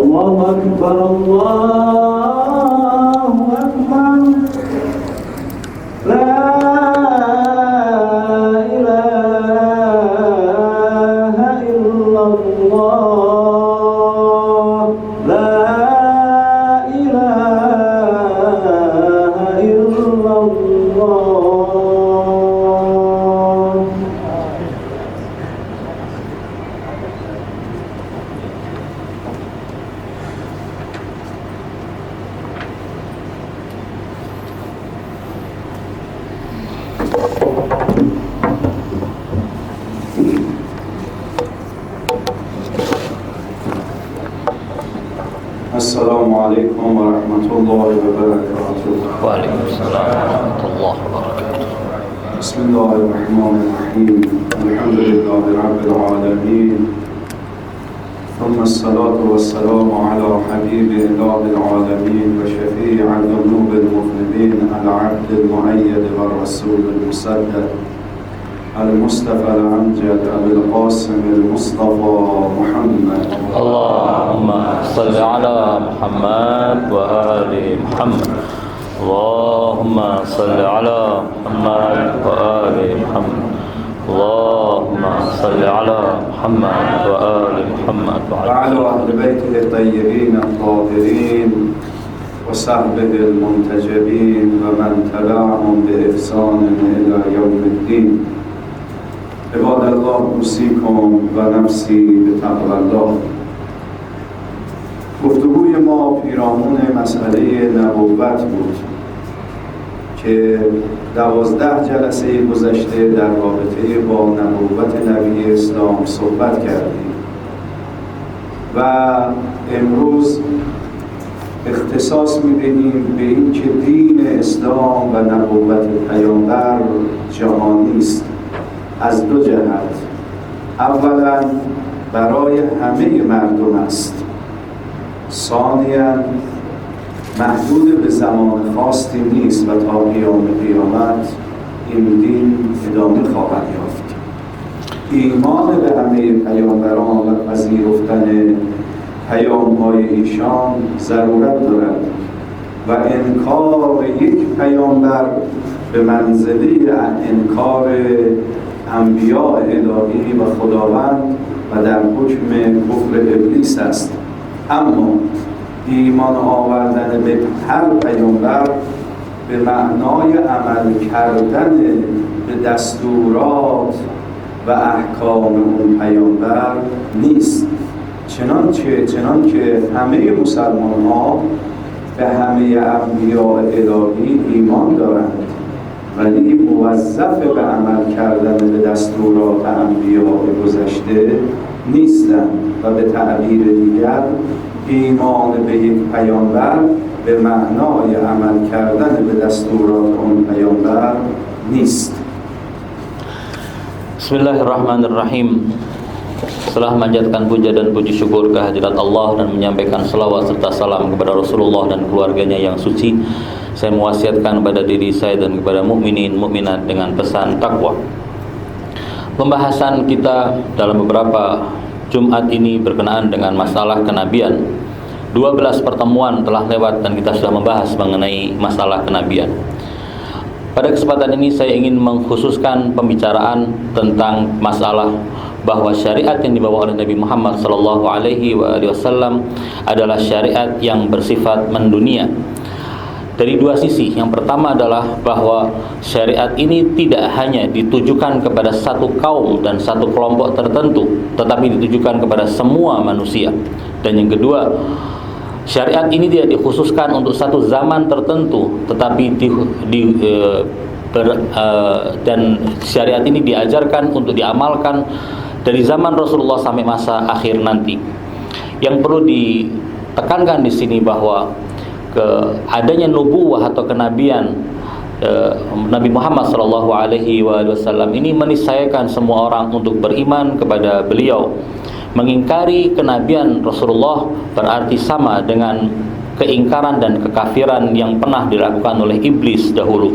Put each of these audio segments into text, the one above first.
الله أكبر الله أكبر لا إله إلا الله لا إله إلا الله. السلام عليكم ورحمة الله وبركاته. وعليكم السلام ورحمة الله وبركاته. بسم الله الرحمن الرحيم. الحمد لله رب العالمين، ثم الصلاة والسلام على حبيب إله العالمين وشفيع ذنوب المذنبين العبد المؤيد والرسول المسدد المصطفى الأمجد أبي القاسم المصطفى محمد. اللهم صل على محمد وآل محمد. اللهم صل على محمد وآل محمد. اللهم صل على محمد وآل محمد وعلى أهل بيته الطيبين الطاهرين وصحبه المنتجبين ومن تبعهم بإحسان إلى يوم الدين. عباد الله، اوصیکم و نفسی به تقوی الله. گفتگوی ما پیرامون مسئله نبوت بود که 12 جلسه گذشته در رابطه با نبوت نبی اسلام صحبت کردیم و امروز اختصاص می‌دهیم به این که دین اسلام و نبوت پیامبر جهانی است از دو جهت. اولا برای همه مردم است، ثانیاً محدود به زمان خاصی نیست و تا قیام قیامت این دین ادامه خواهد یافت. ایمان به همه پیامبران و پذیرفتن پیام‌های ایشان ضرورت دارد و انکار یک پیامبر به منزله انکار انبیاء الهی و خداوند و در حکم کفر ابلیس است. اما ایمان آوردن به هر پیامبر به معنای عمل کردن به دستورات و احکام اون پیامبر نیست. چنانکه همه مسلمان ها به همه انبیاء الهی ایمان دارند ولی موظف به عمل کردن به دستورات انبیاء گذشته نیستند و به تعبیر دیگر ایمان به یک پیامبر به معنای عمل کردن به دستورات اون پیامبر نیست. Bismillahirrahmanirrahim. Setelah memanjatkan puja dan puji syukur kehadirat Allah dan menyampaikan salawat serta salam kepada Rasulullah dan keluarganya yang suci, saya mewasiatkan kepada diri saya dan kepada mukminin mukminat dengan pesan takwa. Pembahasan kita dalam beberapa Jumat ini berkenaan dengan masalah kenabian. 12 pertemuan telah lewat dan kita sudah membahas mengenai masalah kenabian. Pada kesempatan ini saya ingin mengkhususkan pembicaraan tentang masalah bahwa syariat yang dibawa oleh Nabi Muhammad SAW adalah syariat yang bersifat mendunia. Dari dua sisi. Yang pertama adalah bahwa syariat ini tidak hanya ditujukan kepada satu kaum dan satu kelompok tertentu, tetapi ditujukan kepada semua manusia. Dan yang kedua, syariat ini tidak dikhususkan untuk satu zaman tertentu, tetapi dan syariat ini diajarkan untuk diamalkan dari zaman Rasulullah sampai masa akhir nanti. Yang perlu ditekankan di sini bahwa adanya nubuwah atau kenabian Nabi Muhammad SAW ini meniscayakan semua orang untuk beriman kepada beliau. Mengingkari kenabian Rasulullah berarti sama dengan keingkaran dan kekafiran yang pernah dilakukan oleh iblis dahulu.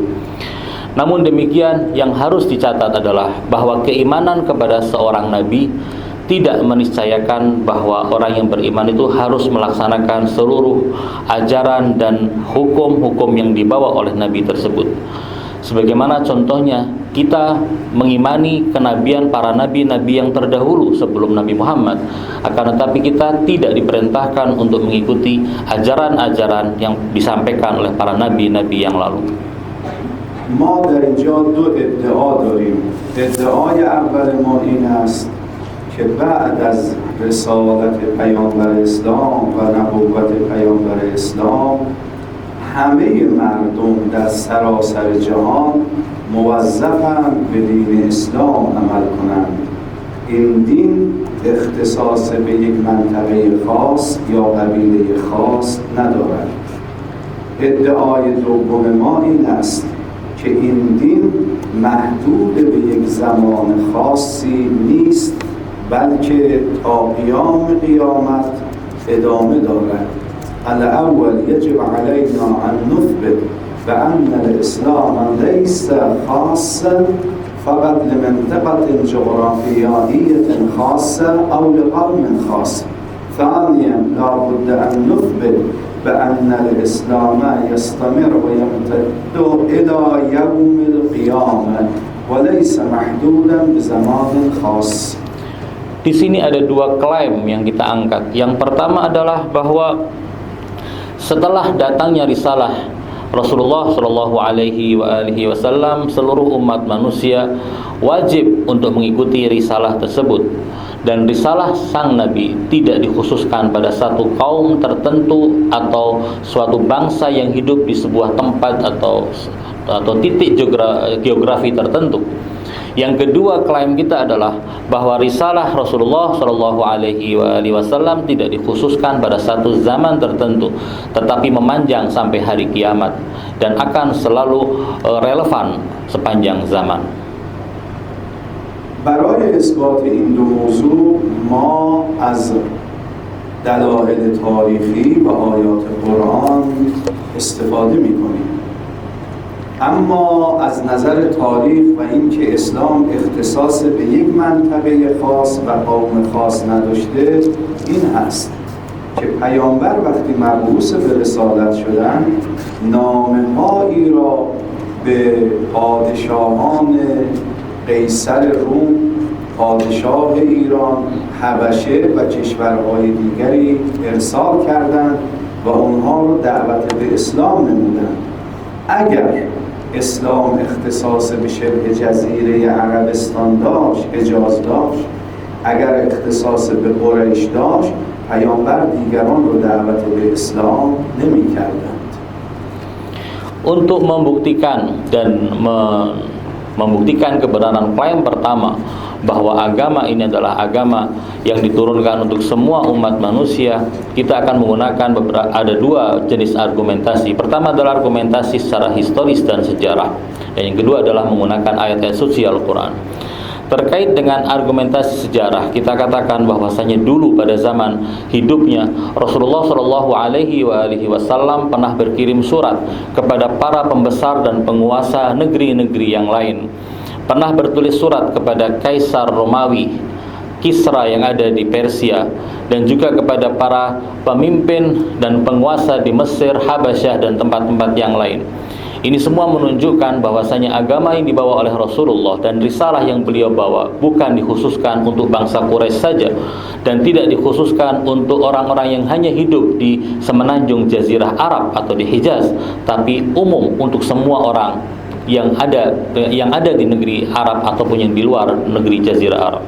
Namun demikian, yang harus dicatat adalah bahwa keimanan kepada seorang nabi tidak meniscayakan bahwa orang yang beriman itu harus melaksanakan seluruh ajaran dan hukum-hukum yang dibawa oleh Nabi tersebut. Sebagaimana contohnya kita mengimani kenabian para nabi-nabi yang terdahulu sebelum Nabi Muhammad, akan tetapi kita tidak diperintahkan untuk mengikuti ajaran-ajaran yang disampaikan oleh para nabi-nabi yang lalu. ما در اینجا دو ادعا داریم. ادعای اول ما این است که بعد از رسالت پیامبر اسلام و نبوت پیامبر اسلام همه مردم در سراسر جهان موظفند به دین اسلام عمل کنند. این دین اختصاص به یک منطقه خاص یا قبیله خاص ندارد. ادعای دوم ما این است که این دین محدود به یک زمان خاصی نیست، بلکه تا قیام قیامت ادامه دارد. الاول يجب علينا أن نثبت بأن الإسلام ليس خاصا فقط لمنطقة جغرافيائية خاصة أو لقوم خاص. ثانيا لا بد أن نثبت بأن الإسلام يستمر ويمتد إلى يوم القيامة وليس محدودا بزمان خاص. Di sini ada dua klaim yang kita angkat. Yang pertama adalah bahwa setelah datangnya risalah Rasulullah Shallallahu Alaihi Wasallam, seluruh umat manusia wajib untuk mengikuti risalah tersebut. Dan risalah sang Nabi tidak dikhususkan pada satu kaum tertentu atau suatu bangsa yang hidup di sebuah tempat atau titik geografi tertentu. Yang kedua, klaim kita adalah bahwa risalah Rasulullah Shallallahu Alaihi Wasallam tidak dikhususkan pada satu zaman tertentu, tetapi memanjang sampai hari kiamat dan akan selalu relevan sepanjang zaman. برای اثبات این دو موضوع ما از دلایل تاریخی و آیات قرآن استفاده می‌کنیم. اما از نظر تاریخ و اینکه اسلام اختصاص به یک منطقه خاص و قوم خاص نداشته، این هست که پیامبر وقتی مبعوث به رسالت شدن نامه‌هایی را به پادشاهان قیصر روم، پادشاه ایران، حبشه و کشورهای دیگری ارسال کردند و اونها رو دعوت به اسلام نمودند. اگر اسلام اختصاص به شبه جزیره عربستان داشت، حجاز داشت، اگر اختصاص به قریش داشت، پیامبر دیگران رو دعوت به اسلام نمی کردند. Untuk membuktikan membuktikan kebenaran klaim pertama bahwa agama ini adalah agama yang diturunkan untuk semua umat manusia, kita akan menggunakan ada dua jenis argumentasi. Pertama adalah argumentasi secara historis dan sejarah, dan yang kedua adalah menggunakan ayat-ayat suci Al-Quran. Terkait dengan argumentasi sejarah, kita katakan bahwasanya dulu pada zaman hidupnya Rasulullah Shallallahu Alaihi Wasallam pernah berkirim surat kepada para pembesar dan penguasa negeri-negeri yang lain. Pernah bertulis surat kepada Kaisar Romawi, Kisra yang ada di Persia, dan juga kepada para pemimpin dan penguasa di Mesir, Habasyah, dan tempat-tempat yang lain. Ini semua menunjukkan bahwasanya agama yang dibawa oleh Rasulullah dan risalah yang beliau bawa bukan dikhususkan untuk bangsa Quraisy saja, dan tidak dikhususkan untuk orang-orang yang hanya hidup di semenanjung Jazirah Arab atau di Hijaz, tapi umum untuk semua orang yang ada di negeri Arab ataupun yang di luar negeri Jazirah Arab.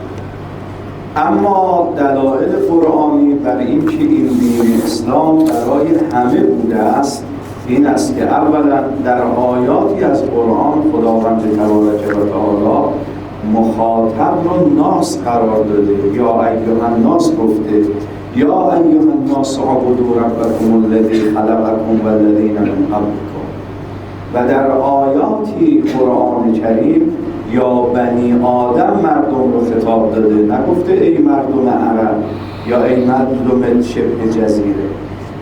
اما دلایل قرآنی برای اینکه این دین اسلام برای همه بوده است این است که اولا در آیاتی از قرآن خداوند تبارک و تعالی مخاطب رو ناس قرار داده. یا ایها الناس گفته، یا ایها الناس اعبدوا ربکم الذی خلقکم والذین من قبلکم. و در آیاتی قرآن کریم یا بنی آدم مردم رو خطاب داده، نگفته ای مردم عرب یا ای مردم شبه جزیره.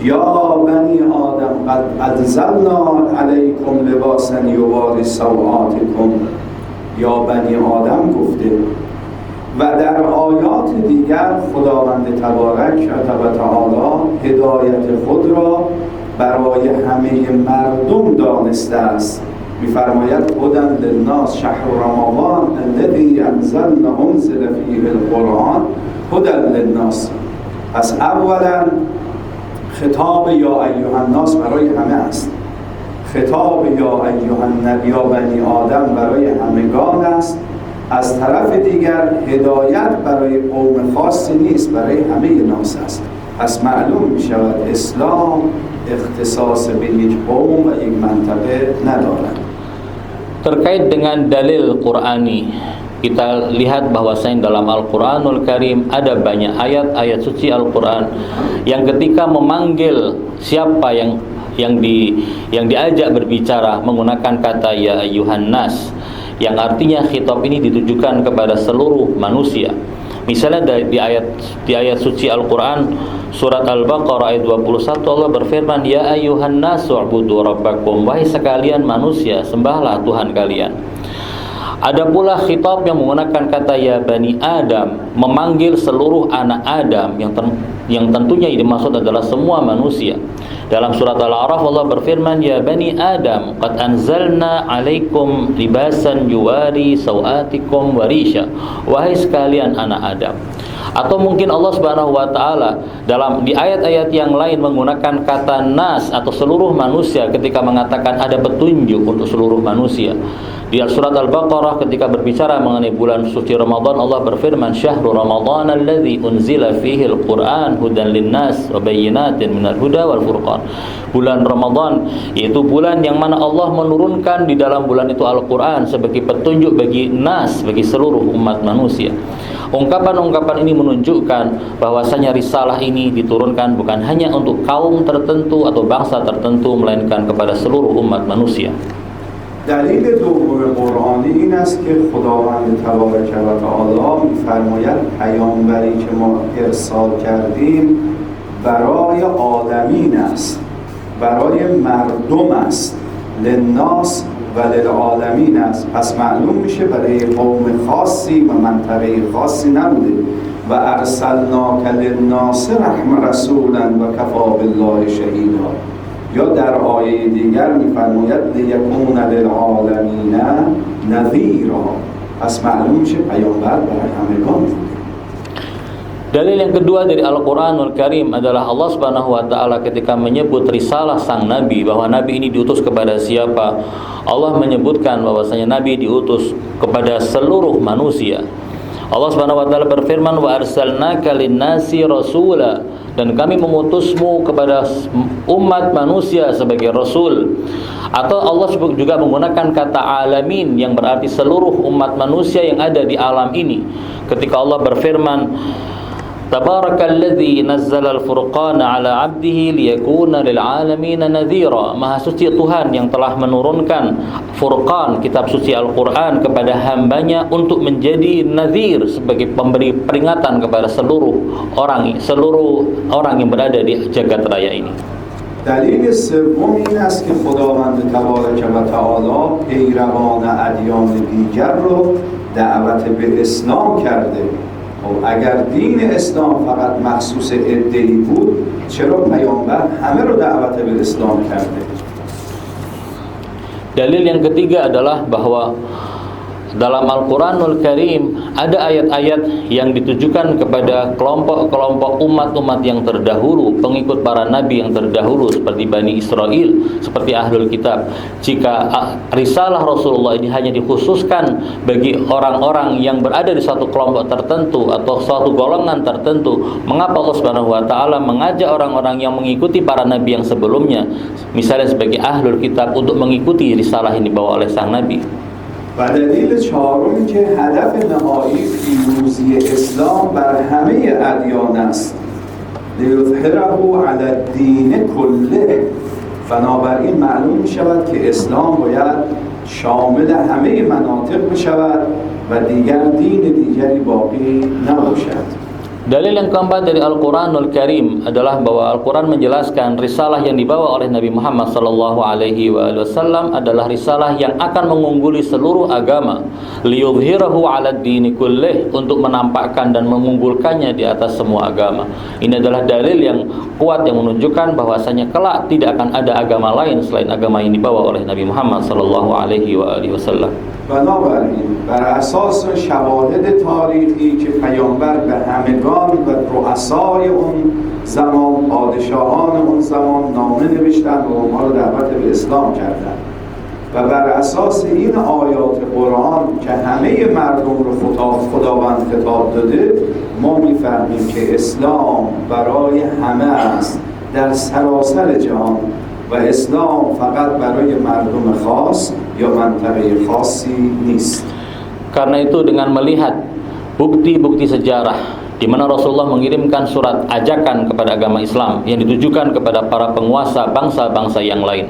یا بنی آدم قد انزلنا علیکم لباسا یواری سوآتکم. یا بنی آدم گفته. و در آیات دیگر خداوند تبارک و تعالی هدایت خود را برای همه مردم دانسته است. می‌فرماید هدی للناس شهر رمضان الذی انزل فیه القرآن هدی للناس. پس اولا خطاب یا ایها الناس برای همه است، خطاب یا ایها النبی یا بنی آدم برای همگان است. از طرف دیگر هدایت برای قوم خاصی نیست، برای همه ناس است. پس معلوم می شود اسلام اختصاص به یک قوم و یک منطقه ندارد. Terkait dengan dalil Qur'ani, kita lihat bahwasanya dalam Al-Qur'anul Karim ada banyak ayat-ayat suci Al-Qur'an yang ketika memanggil siapa yang diajak berbicara menggunakan kata ya ayyuhan nas, yang artinya khitab ini ditujukan kepada seluruh manusia. Misalnya di ayat suci Al-Qur'an surat Al-Baqarah ayat 21 Allah berfirman ya ayyuhan nasu u'budu rabbakum, wahai sekalian manusia sembahlah Tuhan kalian. Ada pula khitab yang menggunakan kata ya bani Adam, memanggil seluruh anak Adam yang tentunya yang dimaksud adalah semua manusia. Dalam surat Al-A'raf Allah berfirman ya bani Adam qad anzalna 'alaikum libasan yuwari sawatikum warisha, wahai sekalian anak Adam. Atau mungkin Allah Subhanahu wa taala di ayat-ayat yang lain menggunakan kata nas atau seluruh manusia ketika mengatakan ada petunjuk untuk seluruh manusia. Di surat Al-Baqarah ketika berbicara mengenai bulan suci Ramadan Allah berfirman syahrul ramadhan alladzi unzila fihi al-Qur'an hudan linnas wa bayyinatin minal huda wal furqan. Bulan Ramadan yaitu bulan yang mana Allah menurunkan di dalam bulan itu Al-Qur'an sebagai petunjuk bagi nas, bagi seluruh umat manusia. Ungkapan-ungkapan ini menunjukkan bahwasanya risalah ini diturunkan bukan hanya untuk kaum tertentu atau bangsa tertentu melainkan kepada seluruh umat manusia. دلیل دوم قرآنی این است که خداوند تبارک و تعالی می‌فرماید پیامبری که ما ارسال کردیم برای عالمین است، برای مردم است، للناس و للعالمین است. پس معلوم میشه برای قوم خاصی و منطقه خاصی نبوده. و ارسلناک للناس رسولا و کفی بالله شهیدا. یا در آیه دیگر می‌فرماید لیکون للعالمین نذیرا. پس معلوم میشه پیامبر برای همگان. Dalil yang kedua dari Al-Qur'anul Karim adalah Allah Subhanahu wa taala ketika menyebut risalah sang nabi, bahwa nabi ini diutus kepada siapa. Allah menyebutkan bahwasanya nabi diutus kepada seluruh manusia. Allah Subhanahu wa taala berfirman wa arsalnaka lin-nasi rasula, dan kami mengutusmu kepada umat manusia sebagai rasul. Atau Allah juga menggunakan kata alamin yang berarti seluruh umat manusia yang ada di alam ini. Ketika Allah berfirman Tabarakalladzi nazzala al-furqana ala 'abdihi liyakuna lil 'alamin nadhira. Maha suci Tuhan yang telah menurunkan Furqan, kitab suci Al-Qur'an kepada hambanya untuk menjadi nadhir, sebagai pemberi peringatan kepada seluruh orang yang berada di jagat raya ini. دلیل سوم این است که خداوند تبارک و تعالی پیروان ادیان دیگر رو دعوت به اسلام کرده. اگر دین اسلام فقط مخصوص عده‌ای بود چرا پیامبر همه رو دعوت به اسلام کرده؟ Dalil yang ketiga adalah bahwa dalam Al-Qur'anul Karim ada ayat-ayat yang ditujukan kepada kelompok-kelompok umat-umat yang terdahulu, pengikut para nabi yang terdahulu seperti Bani Israel, seperti Ahlul Kitab. Jika risalah Rasulullah ini hanya dikhususkan bagi orang-orang yang berada di suatu kelompok tertentu atau suatu golongan tertentu, mengapa Allah Subhanahu wa taala mengajak orang-orang yang mengikuti para nabi yang sebelumnya, misalnya sebagai Ahlul Kitab, untuk mengikuti risalah yang dibawa oleh sang nabi? و دلیل چهارمی که هدف نهایی پیروزی اسلام بر همه ادیان است لیظهره علی الدین کله. بنابراین معلوم می شود که اسلام باید شامل همه مناطق بشود و دیگر دین دیگری باقی نباشد. Dalil yang keempat dari Al-Quranul Karim adalah bahwa Al-Quran menjelaskan risalah yang dibawa oleh Nabi Muhammad SAW adalah risalah yang akan mengungguli seluruh agama, liyudhhirahu 'alad dini kullih, untuk menampakkan dan mengunggulkannya di atas semua agama. Ini adalah dalil yang kuat yang menunjukkan bahwasanya kelak tidak akan ada agama lain selain agama yang dibawa oleh Nabi Muhammad SAW. بنابراین بر اساس شواهد تاریخی که پیامبر به همگان و رؤسای اون زمان، پادشاهان اون زمان نامه نوشتن و اونها رو دعوت به اسلام کردن و بر اساس این آیات قرآن که همه مردم رو خداوند خطاب داده، ما میفهمیم که اسلام برای همه است در سراسر جهان و اسلام فقط برای مردم خاص یا منطقه خاصی نیست. Karena itu dengan melihat bukti-bukti sejarah di mana Rasulullah mengirimkan surat ajakan kepada agama Islam yang ditujukan kepada para penguasa bangsa-bangsa yang lain,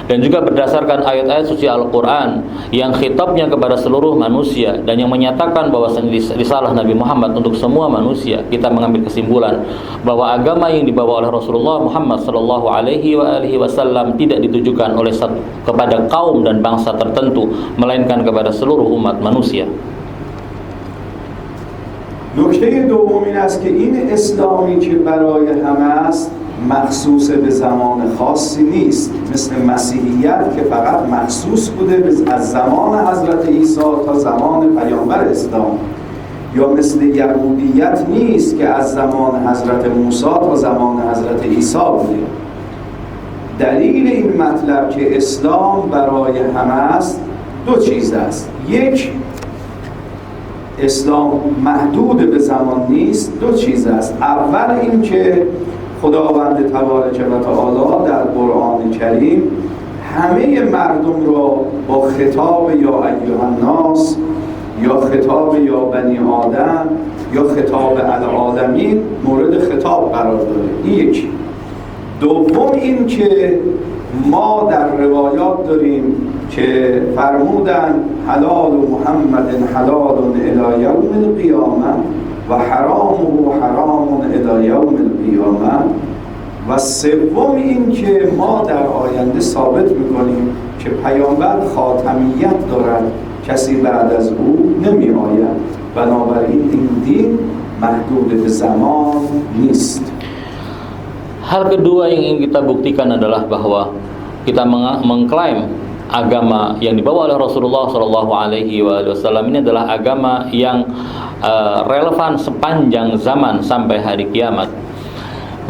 dan juga berdasarkan ayat-ayat suci Al-Quran yang khitabnya kepada seluruh manusia dan yang menyatakan bahwasanya risalah Nabi Muhammad untuk semua manusia, kita mengambil kesimpulan bahwa agama yang dibawa oleh Rasulullah Muhammad SAW tidak ditujukan oleh kepada kaum dan bangsa tertentu, melainkan kepada seluruh umat manusia. نکته دوم این است که این اسلامی که برای همه است مخصوص به زمان خاصی نیست، مثل مسیحیت که فقط مخصوص بوده از زمان حضرت عیسی تا زمان پیامبر اسلام، یا مثل یهودیت نیست که از زمان حضرت موسی تا زمان حضرت عیسی بوده. دلیل این مطلب که اسلام برای همه است دو چیز است. یک، اسلام محدود به زمان نیست. دو چیز است. اول این که خداوند تبارک و تعالی در قرآن کریم همه مردم را با خطاب یا ایها الناس یا خطاب یا بنی آدم یا خطاب العالمین مورد خطاب قرار داده. این یکی. دوم این که ما در روایات داریم که فرمودن حلال محمد حلال الی یوم القیامه و حرامه حرام الی یوم القیامه. و سوم این که ما در آینده ثابت میکنیم که پیامبر خاتمیت دارد، کسی بعد از او نمی آید. بنابراین این دین محدود به زمان نیست. Hal kedua yang ingin kita buktikan adalah bahwa kita mengklaim agama yang dibawa oleh Rasulullah SAW ini adalah agama yang relevan sepanjang zaman sampai hari kiamat.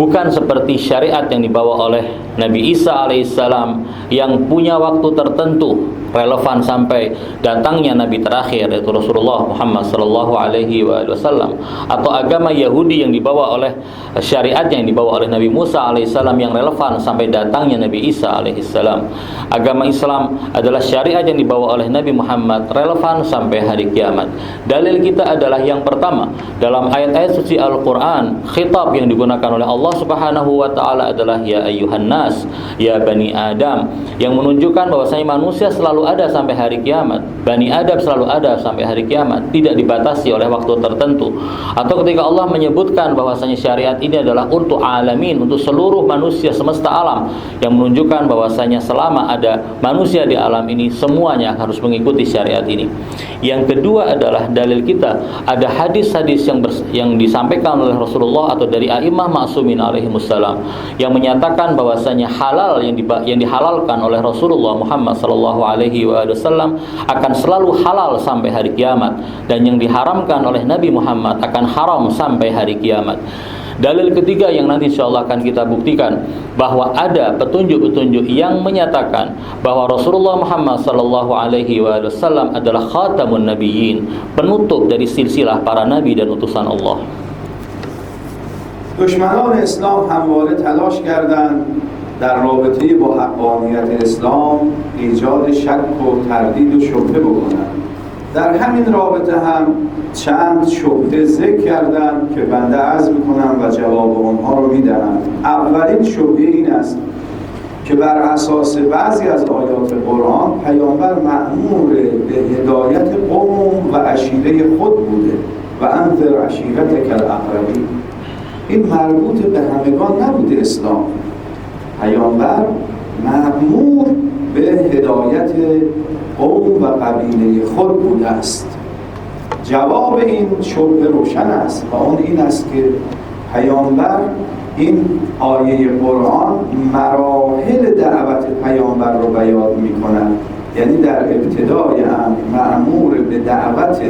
Bukan seperti syariat yang dibawa oleh Nabi Isa alaihissalam yang punya waktu tertentu, relevan sampai datangnya Nabi terakhir yaitu Rasulullah Muhammad SAW, atau agama Yahudi yang dibawa oleh syariat yang dibawa oleh Nabi Musa alaihissalam yang relevan sampai datangnya Nabi Isa alaihissalam. Agama Islam adalah syariat yang dibawa oleh Nabi Muhammad, relevan sampai hari kiamat. Dalil kita adalah yang pertama, dalam ayat-ayat suci Al-Quran, khitab yang digunakan oleh Allah Subhanahu wa ta'ala adalah ya ayyuhan nas, ya bani Adam, yang menunjukkan bahwasanya manusia selalu ada sampai hari kiamat. Bani Adam selalu ada sampai hari kiamat, tidak dibatasi oleh waktu tertentu. Atau ketika Allah menyebutkan bahwasanya syariat ini adalah untuk alamin, untuk seluruh manusia semesta alam, yang menunjukkan bahwasanya selama ada manusia di alam ini semuanya harus mengikuti syariat ini. Yang kedua adalah dalil kita, ada hadis-hadis yang disampaikan oleh Rasulullah atau dari a'imah ma'sumin alaihimussalam yang menyatakan bahwasanya halal yang dihalalkan oleh Rasulullah Muhammad sallallahu alaihi wasallam akan selalu halal sampai hari kiamat, dan yang diharamkan oleh Nabi Muhammad akan haram sampai hari kiamat. Dalil ketiga yang nanti insyaallah akan kita buktikan bahwa ada petunjuk-petunjuk yang menyatakan bahwa Rasulullah Muhammad sallallahu alaihi wasallam adalah khatamun nabiyyin, penutup dari silsilah para nabi dan utusan Allah. دشمنان اسلام همواره تلاش کردند در رابطه با حقانیت اسلام ایجاد شک و تردید و شبهه بکنند. در همین رابطه هم چند شبهه ذکر کردند که بنده عرض میکنم و جواب اونها رو میدهم. اولین شبهه این است که بر اساس بعضی از آیات قرآن پیامبر مأمور به هدایت قوم و عشیره خود بوده و انذر عشیرتک الاقربین. این مربوط به همگان نبوده. اسلام پیامبر مأمور به هدایت قوم و قبیله خود بوده است. جواب این شبهه روشن است و اون این است که پیامبر، این آیه قرآن مراحل دعوت پیامبر رو بیان می‌کند. یعنی در ابتدای مأمور به دعوت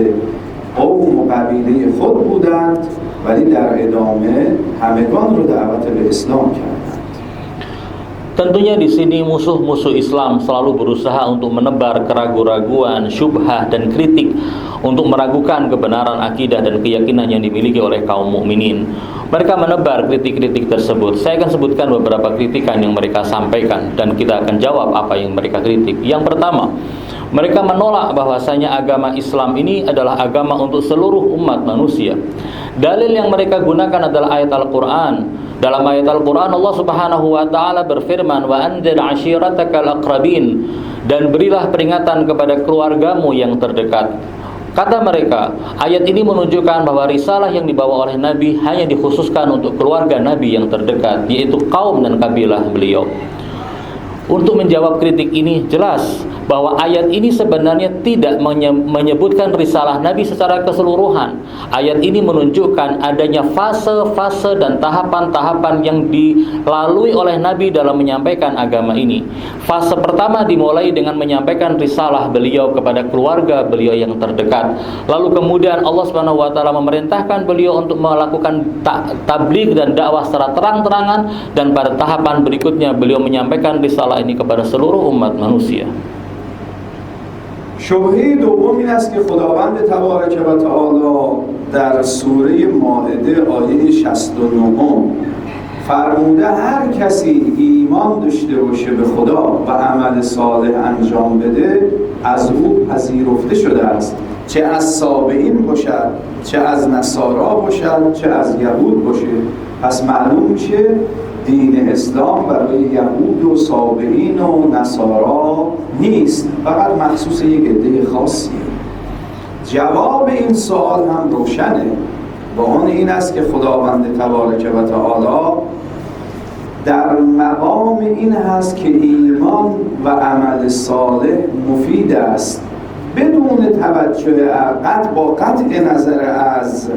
قوم و قبیله خود بودند، ولی در ادامه همگان رو دعوت به اسلام کردند. Tentunya di sini musuh-musuh Islam selalu berusaha untuk menebar keraguan-raguan, syubhah dan kritik untuk meragukan kebenaran akidah dan keyakinan yang dimiliki oleh kaum mukminin. Mereka menebar kritik-kritik tersebut. Saya akan sebutkan beberapa kritikan yang mereka sampaikan dan kita akan jawab apa yang mereka kritik. Yang pertama, mereka menolak bahwasanya agama Islam ini adalah agama untuk seluruh umat manusia. Dalil yang mereka gunakan adalah ayat Al-Quran. Dalam ayat Al-Quran Allah Subhanahu wa ta'ala berfirman, wa anzir ashiratakal aqrabin, dan berilah peringatan kepada keluargamu yang terdekat. Kata mereka, ayat ini menunjukkan bahwa risalah yang dibawa oleh Nabi hanya dikhususkan untuk keluarga Nabi yang terdekat, yaitu kaum dan kabilah beliau. Untuk menjawab kritik ini, jelas bahwa ayat ini sebenarnya tidak menyebutkan risalah Nabi secara keseluruhan. Ayat ini menunjukkan adanya fase-fase dan tahapan-tahapan yang dilalui oleh Nabi dalam menyampaikan agama ini. Fase pertama dimulai dengan menyampaikan risalah beliau kepada keluarga beliau yang terdekat. Lalu kemudian Allah Subhanahu wa taala memerintahkan beliau untuk melakukan tabligh dan dakwah secara terang-terangan, dan pada tahapan berikutnya beliau menyampaikan risalah ini kepada seluruh umat manusia. شبهه دوم این است که خداوند تبارک و تعالی در سوره مائده آیه 69 فرموده هر کسی ایمان داشته باشه به خدا و عمل صالح انجام بده از او پذیرفته شده است، چه از سابئین باشد، چه از نصارا باشد، چه از یهود باشه. پس معلوم میشه دین اسلام برای یهود و سابئین و نصارا نیست، فقط مخصوص یک عده خاصی. جواب این سوال هم روشنه و اون این است که خداوند تبارک و تعالی در مقام این هست که ایمان و عمل صالح مفید است بدون توجه با قطع نظر از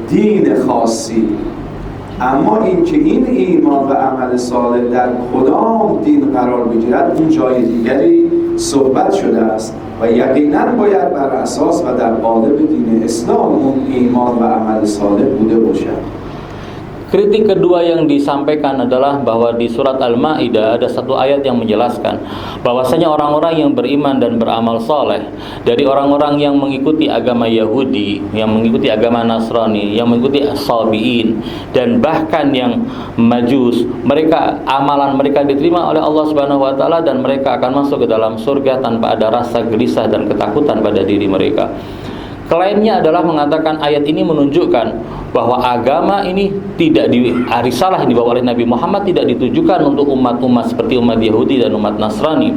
دین خاصی. اما اینکه این ایمان و عمل صالح در کدام دین قرار بگیرد اون جای دیگری صحبت شده است و یقینا باید بر اساس و در قالب دین اسلام اون ایمان و عمل صالح بوده باشد. Kritik kedua yang disampaikan adalah bahwa di surat Al-Maidah ada satu ayat yang menjelaskan bahwasanya orang-orang yang beriman dan beramal soleh dari orang-orang yang mengikuti agama Yahudi, yang mengikuti agama Nasrani, yang mengikuti Sabi'in, dan bahkan yang Majus, mereka amalan mereka diterima oleh Allah Subhanahu wa taala dan mereka akan masuk ke dalam surga tanpa ada rasa gelisah dan ketakutan pada diri mereka. Klaimnya adalah mengatakan ayat ini menunjukkan bahwa agama ini tidak risalah yang dibawa oleh Nabi Muhammad tidak ditujukan untuk umat-umat seperti umat Yahudi dan umat Nasrani.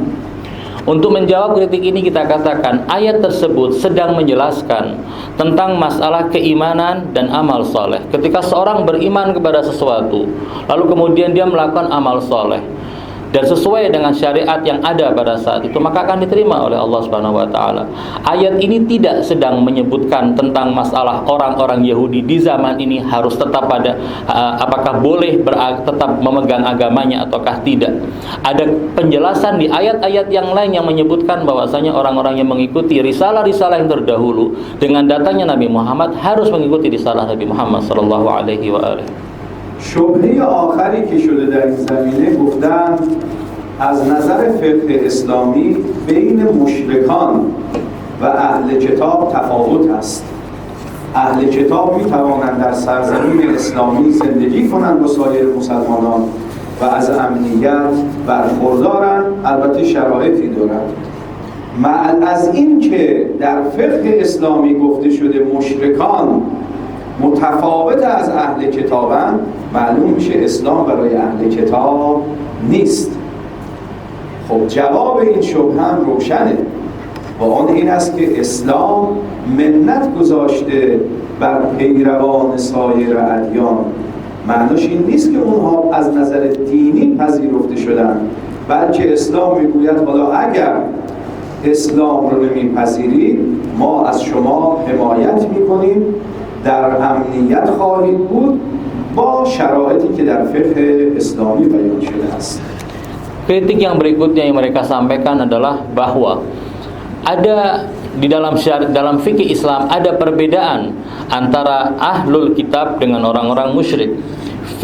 Untuk menjawab kritik ini kita katakan ayat tersebut sedang menjelaskan tentang masalah keimanan dan amal soleh. Ketika seorang beriman kepada sesuatu lalu kemudian dia melakukan amal soleh dan sesuai dengan syariat yang ada pada saat itu, maka akan diterima oleh Allah Subhanahu wa taala. Ayat ini tidak sedang menyebutkan tentang masalah orang-orang Yahudi di zaman ini harus tetap pada apakah boleh tetap memegang agamanya ataukah tidak. Ada penjelasan di ayat-ayat yang lain yang menyebutkan bahwasanya orang-orang yang mengikuti risalah-risalah yang terdahulu dengan datangnya Nabi Muhammad harus mengikuti risalah Nabi Muhammad sallallahu alaihi wa alihi. شبهه آخری که شده در این زمینه گفتن از نظر فقه اسلامی بین مشرکان و اهل کتاب تفاوت است. اهل کتاب می توانند در سرزمین اسلامی زندگی کنند با سایر مسلمانان و از امنیت برخوردارند، البته شرایطی دارند. از این که در فقه اسلامی گفته شده مشرکان متفاوت از اهل کتابن، معلوم میشه اسلام برای اهل کتاب نیست. خب جواب این شبهه هم روشنه. و آن این است که اسلام منت گذاشته بر پیروان سایر ادیان. معناش این نیست که اونها از نظر دینی پذیرفته شدن، بلکه اسلام میگوید حالا اگر اسلام رو نمیپذیرید ما از شما حمایت میکنیم، در امنیت خواهید بود با شرایطی که در فقه اسلامی بیان شده است. Kritik yang berikutnya yang mereka sampaikan adalah bahwa ada di dalam fikih Islam ada perbedaan antara ahlul kitab dengan orang-orang musyrik.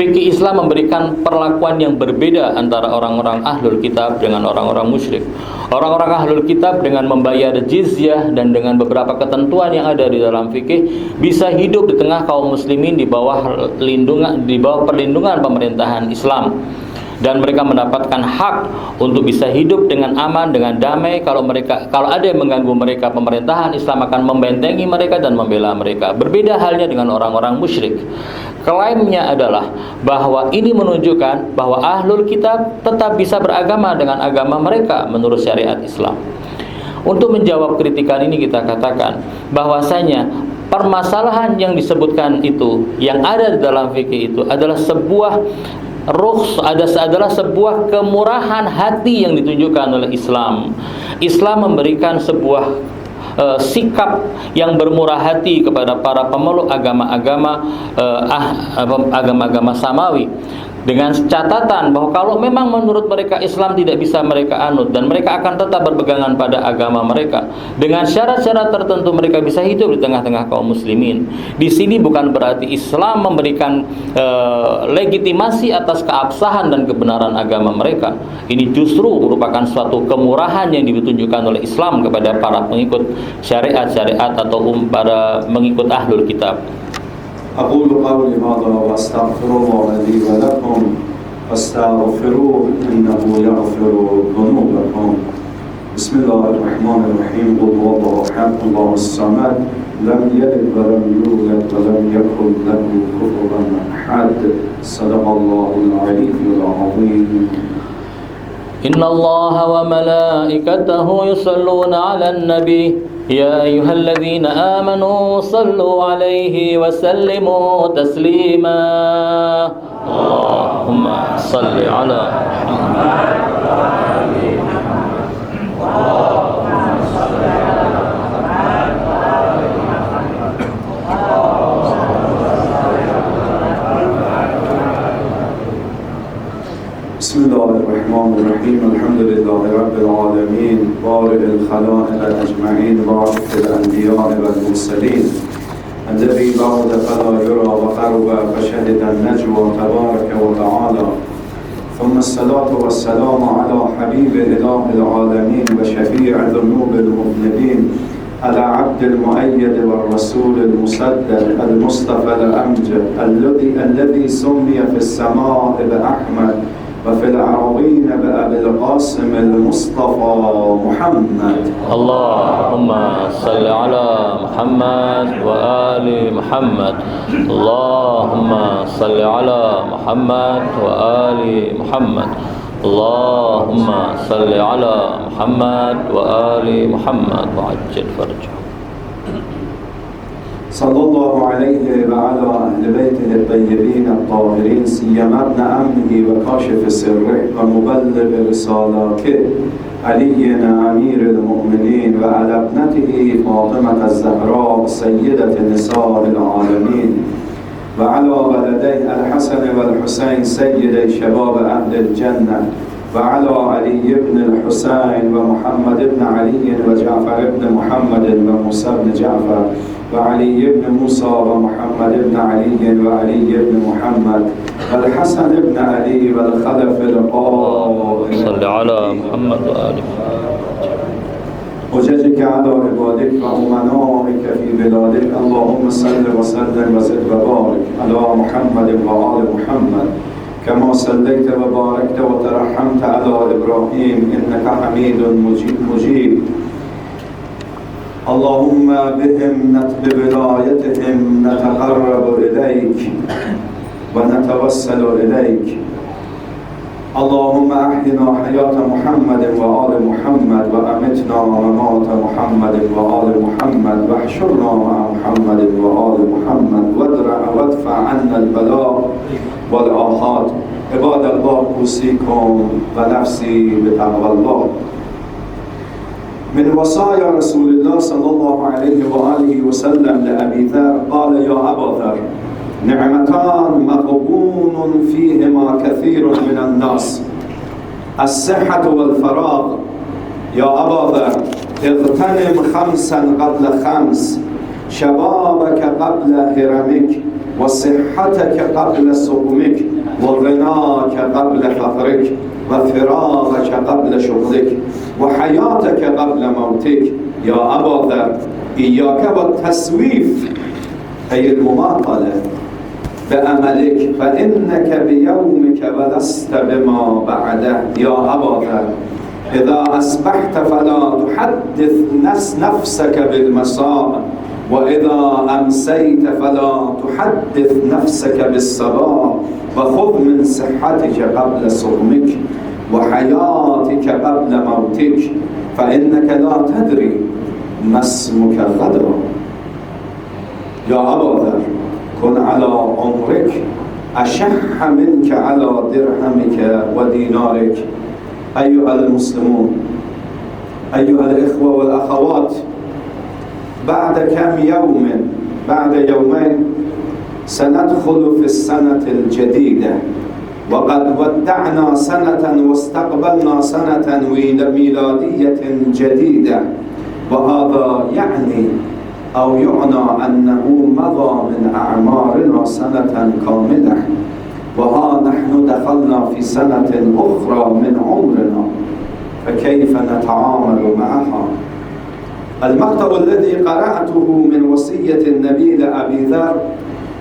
Fikih Islam memberikan perlakuan yang berbeda antara orang-orang ahlul kitab dengan orang-orang musyrik. Orang-orang ahlul kitab dengan membayar jizyah dan dengan beberapa ketentuan yang ada di dalam fikih bisa hidup di tengah kaum muslimin di bawah perlindungan pemerintahan Islam. Dan mereka mendapatkan hak untuk bisa hidup dengan aman, dengan damai. Kalau ada yang mengganggu mereka, pemerintahan Islam akan membentengi mereka dan membela mereka. Berbeda halnya dengan orang-orang musyrik. Klaimnya adalah bahwa ini menunjukkan bahwa ahlul kitab tetap bisa beragama dengan agama mereka menurut syariat Islam. Untuk menjawab kritikan ini kita katakan bahwasanya permasalahan yang disebutkan itu, yang ada di dalam fikih itu adalah sebuah adalah sebuah kemurahan hati yang ditunjukkan oleh Islam. Islam memberikan sebuah sikap yang bermurah hati kepada para pemeluk agama-agama samawi, dengan catatan bahwa kalau memang menurut mereka Islam tidak bisa mereka anut dan mereka akan tetap berpegangan pada agama mereka, dengan syarat-syarat tertentu mereka bisa hidup di tengah-tengah kaum muslimin. Di sini bukan berarti Islam memberikan legitimasi atas keabsahan dan kebenaran agama mereka. Ini justru merupakan suatu kemurahan yang ditunjukkan oleh Islam kepada para pengikut syariat-syariat atau para mengikut ahlul kitab. أقول قولي هذا وأستغفر الله لي ولكم فاستغفروه إنه يغفر ذنوبكم. بسم الله الرحمن الرحيم. قل هو الله أحد الله الصمد لم يلد ولم يولد ولم يكن له كفوا أحد. صدق الله العلي العظيم. إن الله وملائكته يصلون على النبي يا أيها الذين آمنوا صلوا عليه وسلموا تسليما. اللهم صل على بسم الله الرحمن الرحيم. الحمد لله رب العالمين بارئ الخلائق أجمعين بارئ الأنبياء والمرسلين الذي بعد فلا يرى وقرب فشهد النجوى تبارك وتعالى. ثم الصلاة والسلام على حبيب إله العالمين وشفيع ذنوب المذنبين على عبد المؤيد والرسول المسدد المصطفى الأمجد الذي سمي في السماء بأحمد وفي العربين بأبي القاسم المصطفى محمد. اللهم صل على محمد وآل محمد. اللهم صل على محمد وآل محمد. اللهم صل على محمد وآل محمد وعجل فرجه. صلى الله عليه وعلى أهل بيته الطيبين الطاهرين سيما ابن عمه وكاشف سره ومبلغ رسالاته علي أمير المؤمنين وعلى ابنته فاطمة الزهراء سيدة نساء العالمين وعلى ولديه الحسن والحسين سيدي شباب أهل الجنة وعلى علي بن الحسين ومحمد بن علي وجعفر بن محمد وموسى بن جعفر وعلي بن موسى ومحمد بن علي وعلي بن محمد والحسن بن علي والخلف القائم. صل على محمد وآل محمد. حججك على عبادك وأمنائك في بلادك. اللهم صل وسلم وزد وبارك على محمد وآل محمد كما صليت وباركت وترحمت على إبراهيم إنك حميد مجيب. اللهم بهم بولايتهم نتقرب إليك ونتوسل إليك اللهم أحينا حياة محمد وآل محمد وأمتنا ممات محمد وآل محمد واحشرنا مع محمد وآل محمد وادفع عنا البلاء والآفات. عباد الله أوصيكم ونفسي بتقوى الله. من وصايا رسول الله صلى الله عليه وآله وسلم لأبي ذر قال: يا أبا ذر، نعمتان مغبون فيهما كثير من الناس، الصحة والفراغ. يا أبا ذر، اغتنم خمسا قبل خمس، شبابك قبل هرمك، وصحتك قبل سقمك، وغناك قبل فقرك، وفراغك قبل شغلك، وحياتك قبل موتك. يا أبا ذر، إياك والتسويف أي المماطلة بأملك، فإنك بيومك ولست بما بعده. يا أبا ذر، إذا أصبحت فلا تحدث نفسك بالمساء، وإذا أمسيت فلا تحدث نفسك بالصباح، وخذ من صحتك قبل صومك وحياتك قبل موتك، فإنك لا تدري ما اسمك غدا. يا أبا ذر، كن على عمرك أشح منك على درهمك ودينارك. أيها المسلمون، أيها الإخوة والأخوات، بعد كم يوم، بعد يومين سندخل في السنة الجديدة، وقد ودعنا سنة واستقبلنا سنة ميلادية جديدة، وهذا يعني أو يعنى أنه مضى من أعمارنا سنة كاملة، وها نحن دخلنا في سنة أخرى من عمرنا، فكيف نتعامل معها؟ المقطع الذي قرأته من وصية النبي لأبي ذر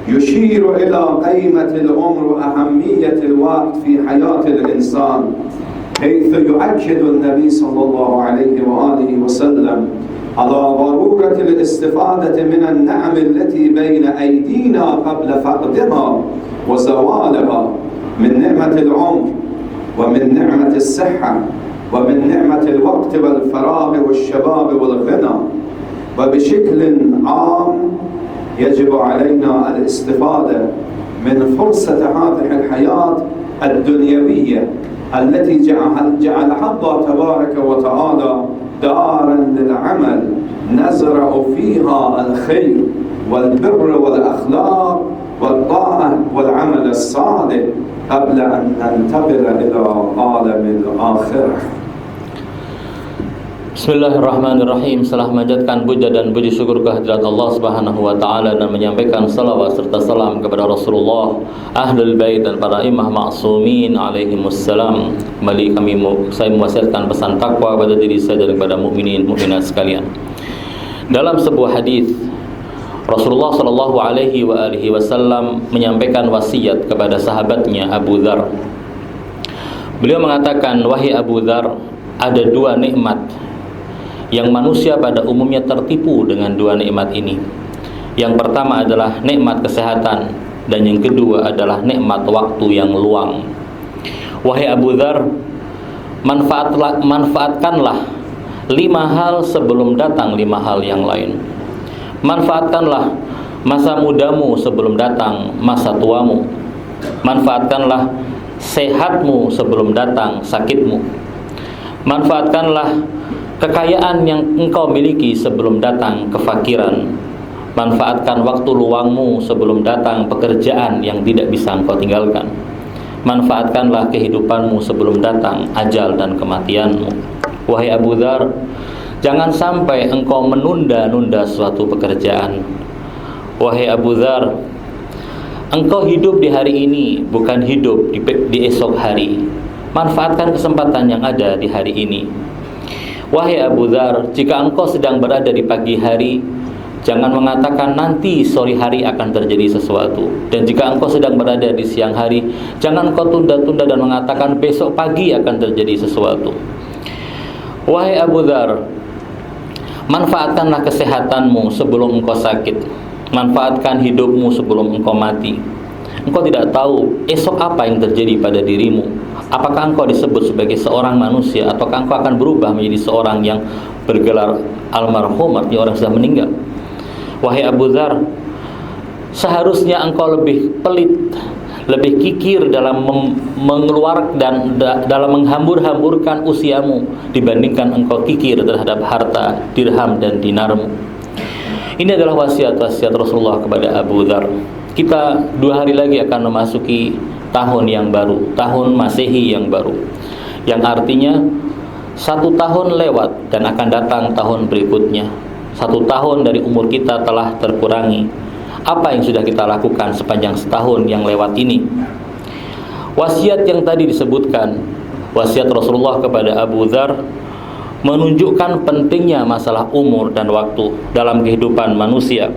يشير إلى قيمة العمر وأهمية الوقت في حياة الإنسان، حيث يؤكد النبي صلى الله عليه وآله وسلم على ضرورة الاستفادة من النعم التي بين أيدينا قبل فقدها وزوالها، من نعمة العمر، ومن نعمة الصحة، ومن نعمة الوقت والفراغ والشباب والغنى. وبشكل عام يجب علينا الاستفادة من فرصة هذه الحياة الدنيوية التي جعلها الله تبارك وتعالى دارا للعمل نزرع فيها الخير والبر والأخلاق والطاعة والعمل الصالح قبل أن ننتقل إلى عالم الآخرة. Bismillahirrahmanirrahim. Setelah memanjatkan puja dan puji syukur kehadirat Allah Subhanahu wa taala dan menyampaikan salawat serta salam kepada Rasulullah, Ahlul Bait dan para imam ma'sumin alaihimussalam. Kembali saya mewasiatkan pesan takwa pada diri saya dan kepada mukminin mukminat sekalian. Dalam sebuah hadis Rasulullah sallallahu alaihi wasallam menyampaikan wasiat kepada sahabatnya Abu Dzar. Beliau mengatakan, "Wahai Abu Dzar, ada dua nikmat yang manusia pada umumnya tertipu dengan dua nikmat ini. Yang pertama adalah nikmat kesehatan, dan yang kedua adalah nikmat waktu yang luang. Wahai Abu Dzar, manfaatkanlah 5 hal sebelum datang 5 hal yang lain. Manfaatkanlah masa mudamu sebelum datang masa tuamu. Manfaatkanlah sehatmu sebelum datang sakitmu. Manfaatkanlah kekayaan yang engkau miliki sebelum datang kefakiran. Manfaatkan waktu luangmu sebelum datang pekerjaan yang tidak bisa engkau tinggalkan. Manfaatkanlah kehidupanmu sebelum datang ajal dan kematianmu." Wahai Abu Dzar, jangan sampai engkau menunda-nunda suatu pekerjaan. Wahai Abu Dzar, engkau hidup di hari ini, bukan hidup di esok hari. Manfaatkan kesempatan yang ada di hari ini. Wahai Abu Dzar, jika engkau sedang berada di pagi hari, jangan mengatakan nanti sore hari akan terjadi sesuatu. Dan jika engkau sedang berada di siang hari, jangan engkau tunda-tunda dan mengatakan besok pagi akan terjadi sesuatu. Wahai Abu Dzar, manfaatkanlah kesehatanmu sebelum engkau sakit. Manfaatkan hidupmu sebelum engkau mati. Engkau tidak tahu esok apa yang terjadi pada dirimu. Apakah engkau disebut sebagai seorang manusia, ataukah engkau akan berubah menjadi seorang yang bergelar almarhum, artinya orang sudah meninggal. Wahai Abu Dzar, seharusnya engkau lebih pelit, lebih kikir dalam mengeluarkan dan dalam menghambur-hamburkan usiamu dibandingkan engkau kikir terhadap harta, dirham dan dinarmu. Ini adalah wasiat-wasiat Rasulullah kepada Abu Dzar. Kita 2 hari lagi akan memasuki tahun yang baru, tahun Masehi yang baru, yang artinya 1 tahun lewat dan akan datang tahun berikutnya. 1 tahun dari umur kita telah terkurangi. Apa yang sudah kita lakukan sepanjang setahun yang lewat ini? Wasiat yang tadi disebutkan, wasiat Rasulullah kepada Abu Dzar, menunjukkan pentingnya masalah umur dan waktu dalam kehidupan manusia,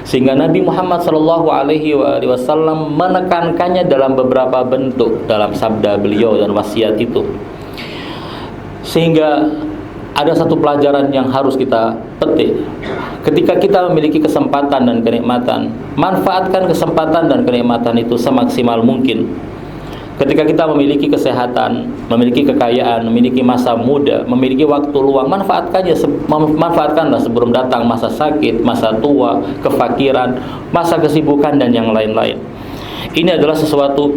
sehingga Nabi Muhammad SAW menekankannya dalam beberapa bentuk dalam sabda beliau dan wasiat itu. Sehingga ada satu pelajaran yang harus kita petik. Ketika kita memiliki kesempatan dan kenikmatan, manfaatkan kesempatan dan kenikmatan itu semaksimal mungkin. Ketika kita memiliki kesehatan, memiliki kekayaan, memiliki masa muda, memiliki waktu luang, manfaatkanlah sebelum datang masa sakit, masa tua, kefakiran, masa kesibukan dan yang lain-lain. Ini adalah sesuatu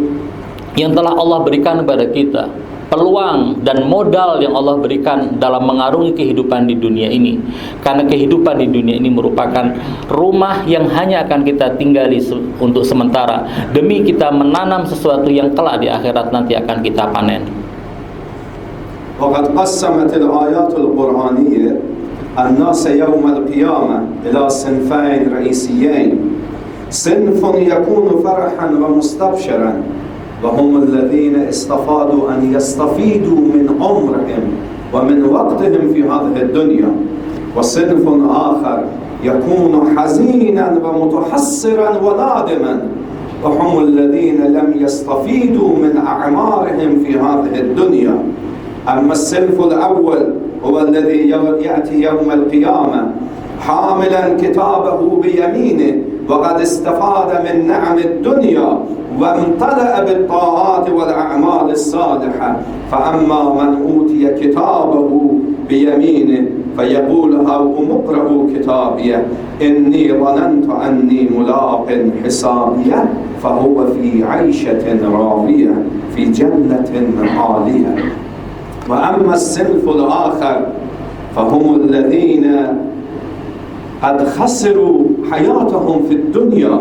yang telah Allah berikan kepada kita, peluang dan modal yang Allah berikan dalam mengarungi kehidupan di dunia ini. Karena kehidupan di dunia ini merupakan rumah yang hanya akan kita tinggali untuk sementara, demi kita menanam sesuatu yang kelak di akhirat nanti akan kita panen. وقد قسمت الآيات القرآنية الناس يوم القيامة إلى صنفين رئيسيين. صنف يكون فرحا ومستبشرا وهم الذين استفادوا أن يستفيدوا من عمرهم ومن وقتهم في هذه الدنيا، وصنف آخر يكون حزينا ومتحسرا ونادما وهم الذين لم يستفيدوا من أعمارهم في هذه الدنيا. أما الصنف الأول هو الذي يأتي يوم القيامة حاملا كتابه بيمينه وقد استفاد من نعم الدنيا وامتلأ بالطاعات والأعمال الصالحة. فأما من أوتي كتابه بيمينه فيقول هاؤم اقرءوا كتابيه إني ظننت أني ملاق حسابيه فهو في عيشة راضية في جنة عالية. وأما الصنف الآخر فهم الذين قد خسروا حياتهم في الدنيا.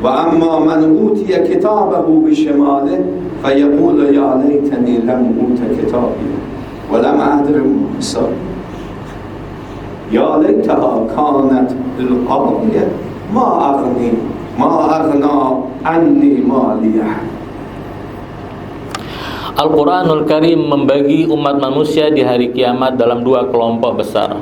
وأما من أوتي كتابه بشماله فيقول يا ليتني لم أوت كتابي ولم أدر ما حسابي يا ليتها كانت القاضية ما أغنى عني ماليه. Al-Quranul Karim membagi umat manusia di hari kiamat dalam 2 kelompok besar.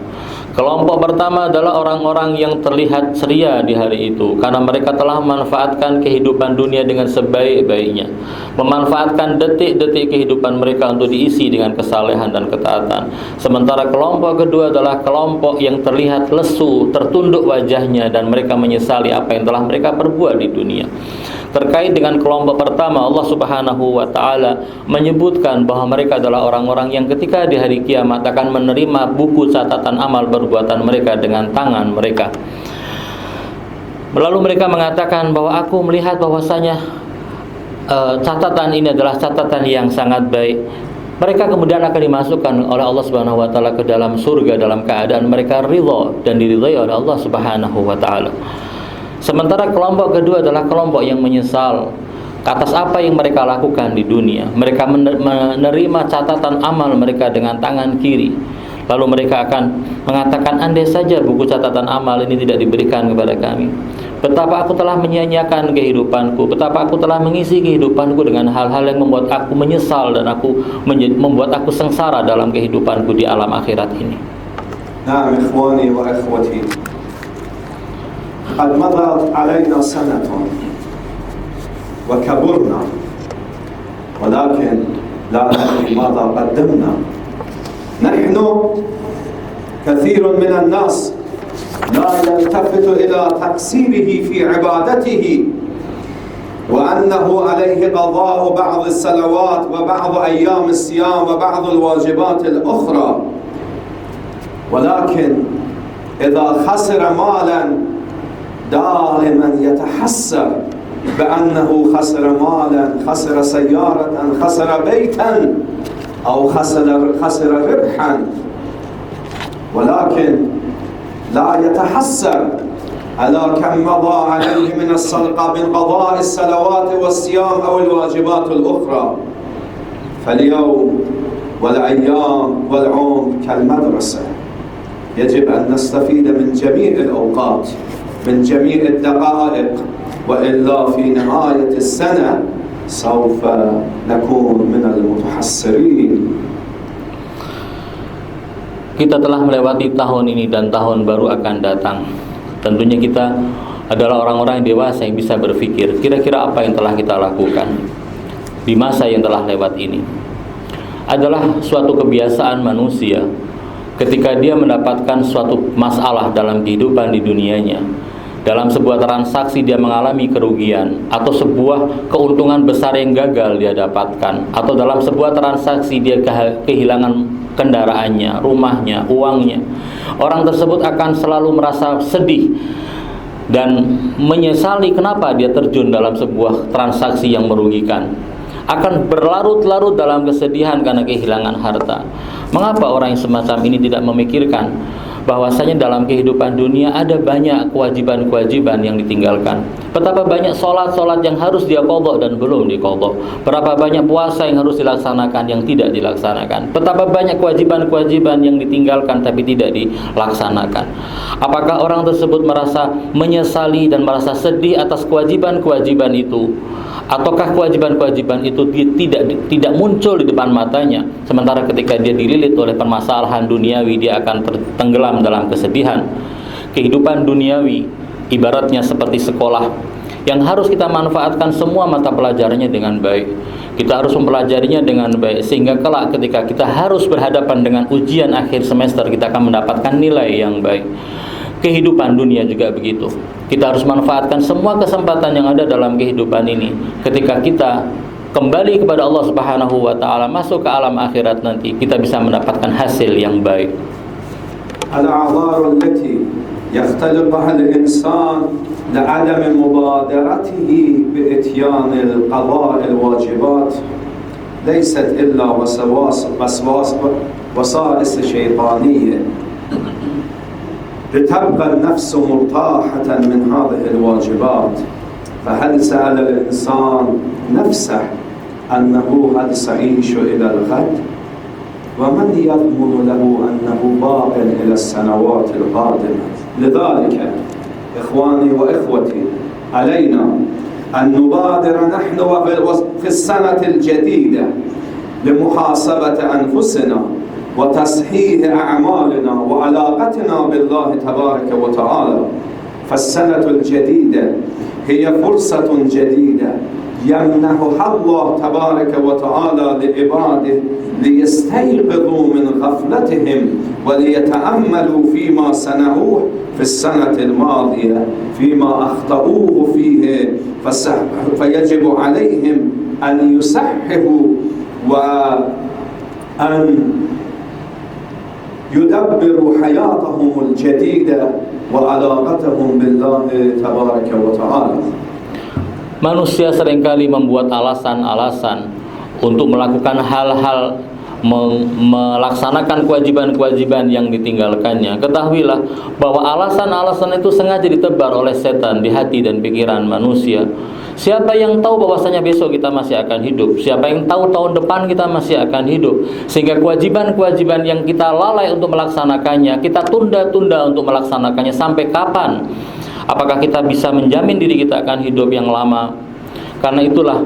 Kelompok pertama adalah orang-orang yang terlihat ceria di hari itu karena mereka telah memanfaatkan kehidupan dunia dengan sebaik-baiknya, memanfaatkan detik-detik kehidupan mereka untuk diisi dengan kesalehan dan ketaatan. Sementara kelompok kedua adalah kelompok yang terlihat lesu, tertunduk wajahnya, dan mereka menyesali apa yang telah mereka perbuat di dunia. Terkait dengan kelompok pertama, Allah Subhanahu wa ta'ala menyebutkan bahwa mereka adalah orang-orang yang ketika di hari kiamat akan menerima buku catatan amal perbuatan mereka dengan tangan mereka. Lalu mereka mengatakan bahwa aku melihat bahwasanya catatan ini adalah catatan yang sangat baik. Mereka kemudian akan dimasukkan oleh Allah Subhanahu wa ta'ala ke dalam surga dalam keadaan mereka ridha dan diridhai oleh Allah Subhanahu wa ta'ala. Sementara kelompok kedua adalah kelompok yang menyesal atas apa yang mereka lakukan di dunia. Mereka menerima catatan amal mereka dengan tangan kiri. Lalu mereka akan mengatakan, andai saja buku catatan amal ini tidak diberikan kepada kami. Betapa aku telah menyia-nyiakan kehidupanku, betapa aku telah mengisi kehidupanku dengan hal-hal yang membuat aku menyesal dan membuat aku sengsara dalam kehidupanku di alam akhirat ini. Nah, ikhwani wa ikhwati, قد مضت علينا سنة وكبرنا ولكن لا ندري ماذا قدمنا. نحن كثير من الناس لا يلتفت إلى تقصيره في عبادته وأنه عليه قضاء بعض الصلوات وبعض أيام الصيام وبعض الواجبات الأخرى، ولكن إذا خسر مالا دائما يتحسر بأنه خسر مالا، خسر سيارة، خسر بيتا، أو خسر ربحا، ولكن لا يتحسر على كم مضى عليه من قضاء الصلوات والصيام أو الواجبات الأخرى. فاليوم والأيام والعمر كالمدرسة، يجب أن نستفيد من جميع الأوقات، من جميع الدقائق، وإلا في نهاية السنة سوف نكون من المتحسرين. Kita telah melewati tahun ini dan tahun baru akan datang. Tentunya kita adalah orang-orang yang dewasa yang bisa berpikir kira-kira apa yang telah kita lakukan di masa yang telah lewat ini. Adalah suatu kebiasaan manusia ketika dia mendapatkan suatu masalah dalam kehidupan di dunianya. Dalam sebuah transaksi dia mengalami kerugian, atau sebuah keuntungan besar yang gagal dia dapatkan, atau dalam sebuah transaksi dia kehilangan kendaraannya, rumahnya, uangnya. Orang tersebut akan selalu merasa sedih dan menyesali kenapa dia terjun dalam sebuah transaksi yang merugikan. Akan berlarut-larut dalam kesedihan karena kehilangan harta. Mengapa orang yang semacam ini tidak memikirkan bahwasanya dalam kehidupan dunia ada banyak kewajiban-kewajiban yang ditinggalkan. Betapa banyak sholat-sholat yang harus dia qadha dan belum diqadha. Berapa banyak puasa yang harus dilaksanakan yang tidak dilaksanakan. Betapa banyak kewajiban-kewajiban yang ditinggalkan tapi tidak dilaksanakan. Apakah orang tersebut merasa menyesali dan merasa sedih atas kewajiban-kewajiban itu? Ataukah kewajiban-kewajiban itu tidak muncul di depan matanya, sementara ketika dia dililit oleh permasalahan duniawi dia akan tenggelam dalam kesedihan. Kehidupan duniawi ibaratnya seperti sekolah yang harus kita manfaatkan semua mata pelajarannya dengan baik. Kita harus mempelajarinya dengan baik sehingga kelak ketika kita harus berhadapan dengan ujian akhir semester kita akan mendapatkan nilai yang baik. Kehidupan dunia juga begitu. Kita harus manfaatkan semua kesempatan yang ada dalam kehidupan ini. Ketika kita kembali kepada Allah Subhanahu wa taala, masuk ke alam akhirat nanti, kita bisa mendapatkan hasil yang baik. Al-a'dhar allati yakhtalifha al-insan li'adam mubadaratihi bi'ityan al-qada' al-wajibat laysat illa waswas wasa'is shaytaniyah. لتبقى النفس مرتاحة من هذه الواجبات. فهل سأل الإنسان نفسه أنه هل سيعيش إلى الغد؟ ومن يضمن له أنه باق إلى السنوات القادمة؟ لذلك إخواني وإخوتي علينا أن نبادر نحن في السنة الجديدة لمحاسبة أنفسنا وتصحيح أعمالنا وعلاقتنا بالله تبارك وتعالى. فالسنة الجديدة هي فرصة جديدة يمنحها الله تبارك وتعالى لعباده ليستيقظوا من غفلتهم وليتأملوا فيما صنعوه في السنة الماضية، فيما أخطأوه فيه، فيجب عليهم أن يصححوا وأن يدبروا حياتهم الجديدة وعلاقتهم بالله تبارك وتعالى. Manusia seringkali membuat alasan-alasan untuk melakukan hal-hal, melaksanakan kewajiban-kewajiban yang ditinggalkannya. Ketahuilah bahwa alasan-alasan itu sengaja ditebar oleh setan di hati dan pikiran manusia. Siapa yang tahu bahwasanya besok kita masih akan hidup? Siapa yang tahu tahun depan kita masih akan hidup? Sehingga kewajiban-kewajiban yang kita lalai untuk melaksanakannya, kita tunda-tunda untuk melaksanakannya sampai kapan? Apakah kita bisa menjamin diri kita akan hidup yang lama? Karena itulah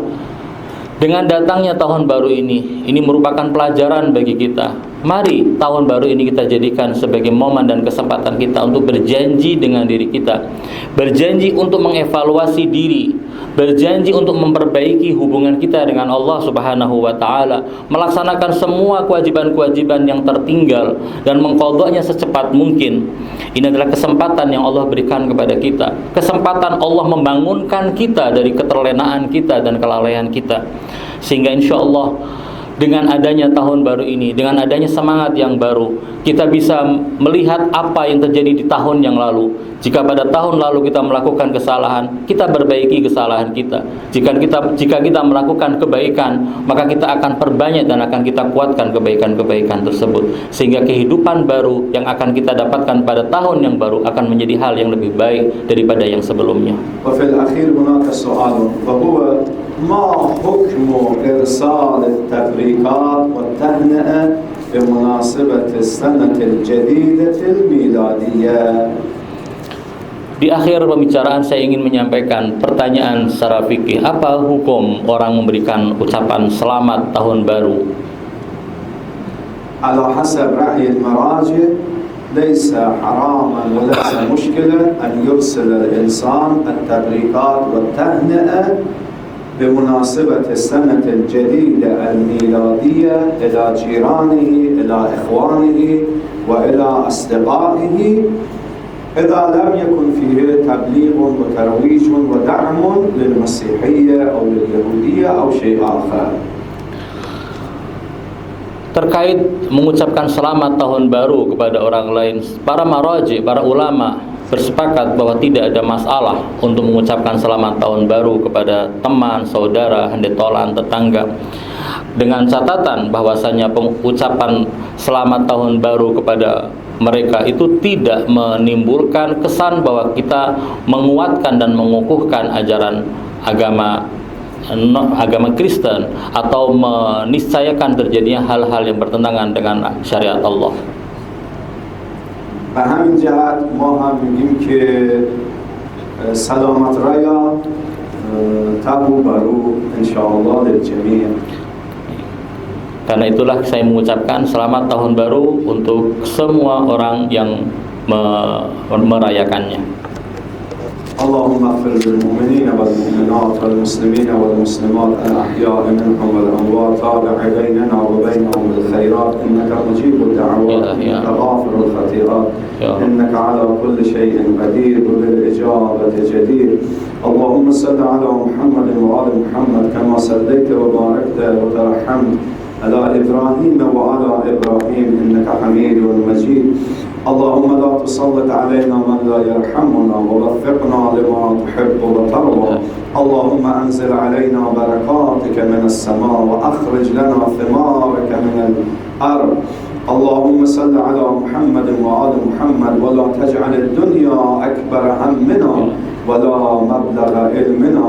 dengan datangnya tahun baru ini merupakan pelajaran bagi kita. Mari tahun baru ini kita jadikan sebagai momen dan kesempatan kita untuk berjanji dengan diri kita. Berjanji untuk mengevaluasi diri berjanji untuk memperbaiki hubungan kita dengan Allah Subhanahu wa taala, melaksanakan semua kewajiban-kewajiban yang tertinggal dan mengqadanya secepat mungkin. Ini adalah kesempatan yang Allah berikan kepada kita. Kesempatan Allah membangunkan kita dari keterlenaan kita dan kelalaian kita. Sehingga insya Allah dengan adanya tahun baru ini, dengan adanya semangat yang baru, kita bisa melihat apa yang terjadi di tahun yang lalu. Jika pada tahun lalu kita melakukan kesalahan, kita perbaiki kesalahan kita. Jika kita melakukan kebaikan, maka kita akan perbanyak dan akan kita kuatkan kebaikan-kebaikan tersebut. Sehingga kehidupan baru yang akan kita dapatkan pada tahun yang baru akan menjadi hal yang lebih baik daripada yang sebelumnya. وفي الأخير هناك سؤال وهو ما حكم إرسال التبريكات والتهنئة بمناسبة السنة الجديدة الميلادية. Di akhir pembicaraan saya ingin menyampaikan pertanyaan secara fikih. Apa hukum orang memberikan ucapan selamat tahun baru? على حسب رأي المراجع ليس حراما وليس مشكلة أن يرسل الإنسان التبريكات والتهنئة بمناسبة السنة الجديدة الميلادية إلى جيرانه إلى إخوانه وإلى أصدقائه إذا لم يكن فيه تبليغ وترويج ودعم للمسيحية أو لليهودية أو شيء آخر. Terkait mengucapkan selamat tahun baru kepada orang lain, para maraji, para ulama bersepakat bahwa tidak ada masalah untuk mengucapkan selamat tahun baru kepada teman, saudara, hendetolan, tetangga, dengan catatan bahwasanya pengucapan selamat tahun baru kepada mereka itu tidak menimbulkan kesan bahwa kita menguatkan dan mengukuhkan ajaran agama Kristen atau meniscayakan terjadinya hal-hal yang bertentangan dengan syariat Allah. به همین جهت ما هم میگیم که سلامت رایا تبو برو انشاءالله للجميع. Karena itulah saya mengucapkan selamat tahun baru untuk semua orang yang merayakannya. اللهم اغفر للمؤمنين والمؤمنات والمسلمين والمسلمات الأحياء منهم والأموات تابع بيننا وبينهم بالخيرات إنك مجيب الدعوات إنك غافر الخطيئات إنك على كل شيء قدير وبالإجابة جدير. اللهم صل على محمد وآل محمد كما صليت وباركت وترحمت على إبراهيم وعلى إبراهيم إنك حميد مجيد. اللهم لا تسلط علينا من لا يرحمنا ووفقنا لما تحب وترضى. اللهم أنزل علينا بركاتك من السماء وأخرج لنا ثمارك من الأرض. اللهم صل على محمد وآل محمد ولا تجعل الدنيا أكبر همنا ولا مبلغ علمنا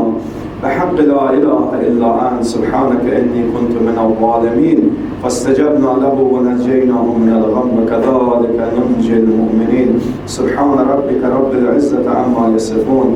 بحق لا إله إلا أنت سبحانك إني كنت من الظالمين فاستجبنا له ونجيناه من الغم كذلك ننجي المؤمنين. سبحان ربك رب العزة عما يصفون.